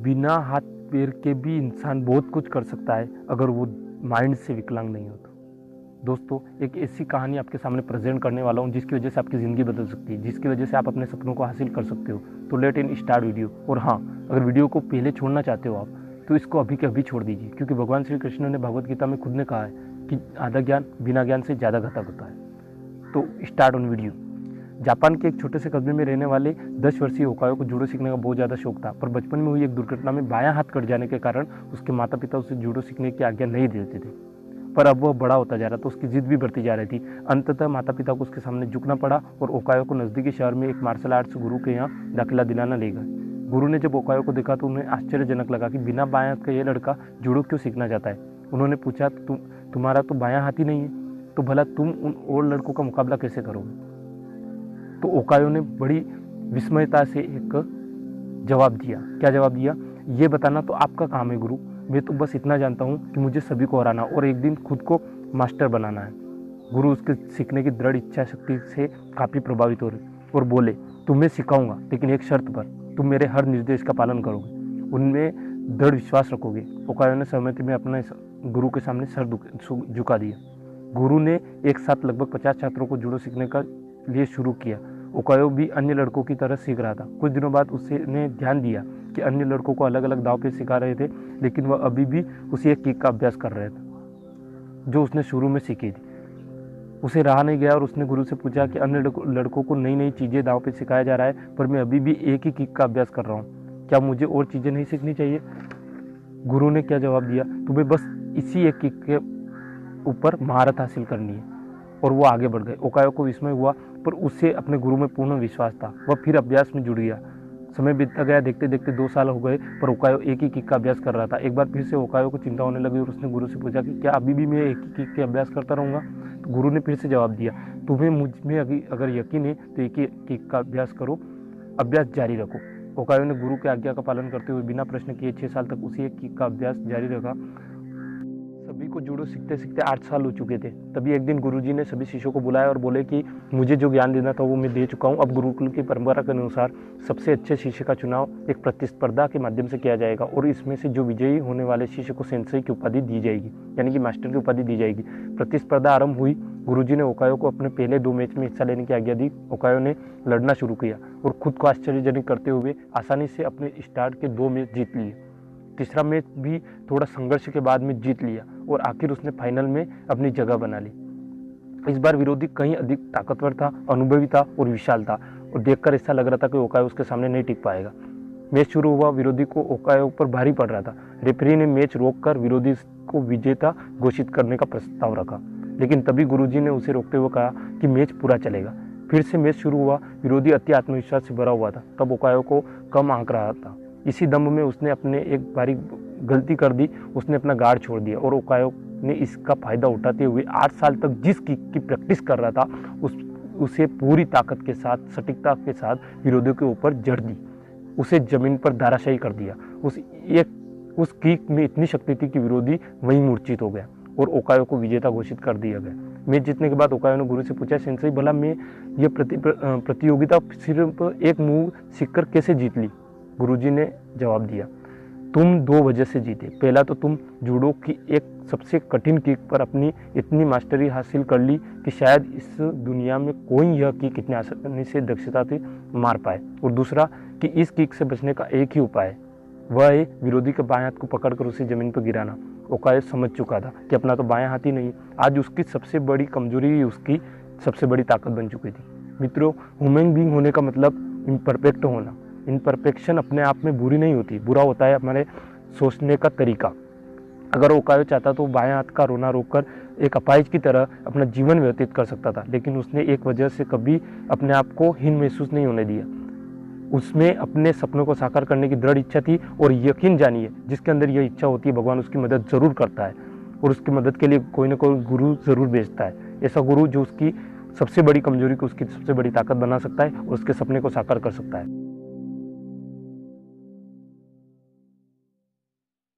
बिना हाथ पैर के भी इंसान बहुत कुछ कर सकता है अगर वो माइंड से विकलांग नहीं हो तो। दोस्तों, एक ऐसी कहानी आपके सामने प्रेजेंट करने वाला हूँ जिसकी वजह से आपकी ज़िंदगी बदल सकती है, जिसकी वजह से आप अपने सपनों को हासिल कर सकते हो। तो लेट इन स्टार्ट वीडियो। और हाँ, अगर वीडियो को पहले छोड़ना चाहते हो आप तो इसको अभी के अभी छोड़ दीजिए, क्योंकि भगवान श्री कृष्ण ने भगवत गीता में खुद ने कहा है कि आधा ज्ञान बिना ज्ञान से ज़्यादा घातक होता है। तो स्टार्ट ऑन वीडियो। जापान के एक छोटे से कस्बे में रहने वाले 10 वर्षीय होकायो को जूडो सीखने का बहुत ज़्यादा शौक था, पर बचपन में हुई एक दुर्घटना में बायां हाथ कट जाने के कारण उसके माता पिता उसे जूडो सीखने की आज्ञा नहीं देते थे। पर अब वह बड़ा होता जा रहा था, उसकी जिद भी बढ़ती जा रही थी। अंततः माता पिता को उसके सामने झुकना पड़ा और ओकायो को नज़दीकी शहर में एक मार्शल आर्ट्स गुरु के यहाँ दाखिला दिलाना ले गए। गुरु ने जब ओकायो को देखा तो उन्हें आश्चर्यजनक लगा कि बिना बायां हाथ का यह लड़का जूडो क्यों सीखना चाहता है। उन्होंने पूछा, तुम्हारा तो बायां हाथ ही नहीं है, तो भला तुम उन और लड़कों का मुकाबला कैसे करोगे? तो ओकायो ने बड़ी विस्मयता से एक जवाब दिया। क्या जवाब दिया? ये बताना तो आपका काम है गुरु, मैं तो बस इतना जानता हूँ कि मुझे सभी को हराना और एक दिन खुद को मास्टर बनाना है। गुरु उसके सीखने की दृढ़ इच्छा शक्ति से काफ़ी प्रभावित हो रहे और बोले, तुम्हें सिखाऊंगा, लेकिन एक शर्त पर, तुम मेरे हर निर्देश का पालन करोगे, उनमें दृढ़ विश्वास रखोगे। ओकायो ने सहमति में अपने गुरु के सामने सर झुका दिया। गुरु ने एक साथ लगभग 50 छात्रों को जूडो सीखने का लिए शुरू किया। ओकायो भी अन्य लड़कों की तरह सीख रहा था। कुछ दिनों बाद उसने ध्यान दिया कि अन्य लड़कों को अलग अलग दाव पे सिखा रहे थे, लेकिन वह अभी भी उसी एक किक का अभ्यास कर रहा था जो उसने शुरू में सीखी थी। उसे रहा नहीं गया और उसने गुरु से पूछा कि अन्य लड़कों को नई नई चीज़ें दाव पे सिखाया जा रहा है, पर मैं अभी भी एक ही किक का अभ्यास कर रहा हूँ, क्या मुझे और चीज़ें नहीं सीखनी चाहिए? गुरु ने क्या जवाब दिया? तुम्हें बस इसी एक किक के ऊपर महारत हासिल करनी है। और वो आगे बढ़ गए। ओकायो को विस्मय हुआ, पर उसे अपने गुरु में पूर्ण विश्वास था। वह फिर अभ्यास में जुड़ गया। समय बीतता गया, देखते देखते 2 साल हो गए, पर ओकायो एक ही किक का अभ्यास कर रहा था। एक बार फिर से ओकायो को चिंता होने लगी और उसने गुरु से पूछा कि क्या अभी भी मैं एक ही किक के अभ्यास करता रहूँगा? तो गुरु ने फिर से जवाब दिया, तुम्हें मुझ में अगर यकीन है तो एक ही किक का अभ्यास करो, अभ्यास जारी रखो। ओकायो ने गुरु की आज्ञा का पालन करते हुए बिना प्रश्न किए 6 साल तक उसी एक किक का अभ्यास जारी रखा। सभी को जूडो सीखते सीखते 8 साल हो चुके थे। तभी एक दिन गुरुजी ने सभी शिष्यों को बुलाया और बोले कि मुझे जो ज्ञान देना था वो मैं दे चुका हूँ। अब गुरुकुल की परंपरा के अनुसार सबसे अच्छे शिष्य का चुनाव एक प्रतिस्पर्धा के माध्यम से किया जाएगा और इसमें से जो विजयी होने वाले शिष्य को सेंसेई की उपाधि दी जाएगी, यानी कि मास्टर की उपाधि दी जाएगी। प्रतिस्पर्धा आरंभ हुई। गुरुजी ने ओकायो को अपने पहले 2 मैच में हिस्सा लेने की आज्ञा दी। ओकायो ने लड़ना शुरू किया और खुद को आश्चर्यजनक करते हुए आसानी से अपने स्टार्ट के 2 मैच जीत लिए। तीसरा मैच भी थोड़ा संघर्ष के बाद में जीत लिया और आखिर उसने फाइनल में अपनी जगह बना ली। इस बार विरोधी कहीं अधिक ताकतवर था, अनुभवी था और विशाल था और देखकर ऐसा लग रहा था कि ओकायो उसके सामने नहीं टिक पाएगा। मैच शुरू हुआ। विरोधी को ओकायो पर भारी पड़ रहा था। रेफरी ने मैच रोककर विरोधी को विजेता घोषित करने का प्रस्ताव रखा, लेकिन तभी गुरुजी ने उसे रोकते हुए कहा कि मैच पूरा चलेगा। फिर से मैच शुरू हुआ। विरोधी अति आत्मविश्वास से भरा हुआ था, तब ओकायो को कम आंक रहा था। इसी दम में उसने अपने एक बारी गलती कर दी, उसने अपना गार्ड छोड़ दिया और ओकायो ने इसका फायदा उठाते हुए 8 साल तक जिस किक की प्रैक्टिस कर रहा था उसे पूरी ताकत के साथ, सटीकता के साथ विरोधियों के ऊपर जड़ दी, उसे जमीन पर धराशायी कर दिया। उस किक में इतनी शक्ति थी कि विरोधी वहीं मूर्छित हो गया और ओकायो को विजेता घोषित कर दिया गया। मैच जीतने के बाद ओकायो ने गुरु से पूछा, सेंसेई भला मैं यह प्रतियोगिता सिर्फ एक मूव सीखकर कैसे जीत ली? गुरुजी ने जवाब दिया, तुम 2 वजह से जीते। पहला तो तुम जूडो की एक सबसे कठिन किक पर अपनी इतनी मास्टरी हासिल कर ली कि शायद इस दुनिया में कोई यह किक इतनी आसानी से दक्षता से मार पाए। और दूसरा कि इस किक से बचने का एक ही उपाय है, वह है विरोधी के बाएं हाथ को पकड़कर उसे जमीन पर गिराना। ओकायो समझ चुका था कि अपना तो बायां हाथ ही नहीं, आज उसकी सबसे बड़ी कमजोरी ही उसकी सबसे बड़ी ताकत बन चुकी थी। मित्रों, ह्यूमन बीइंग होने का मतलब इम्परफेक्ट होना। इम्परफेक्शन अपने आप में बुरी नहीं होती, बुरा होता है हमारे सोचने का तरीका। अगर ओकायो चाहता तो बाएं हाथ का रोना रोककर एक अपाहिज की तरह अपना जीवन व्यतीत कर सकता था, लेकिन उसने एक वजह से कभी अपने आप को हीन महसूस नहीं होने दिया। उसमें अपने सपनों को साकार करने की दृढ़ इच्छा थी और यकीन जानिए, जिसके अंदर यह इच्छा होती है भगवान उसकी मदद जरूर करता है और उसकी मदद के लिए कोई ना कोई गुरु जरूर भेजता है। ऐसा गुरु जो उसकी सबसे बड़ी कमजोरी को उसकी सबसे बड़ी ताकत बना सकता है और उसके सपने को साकार कर सकता है।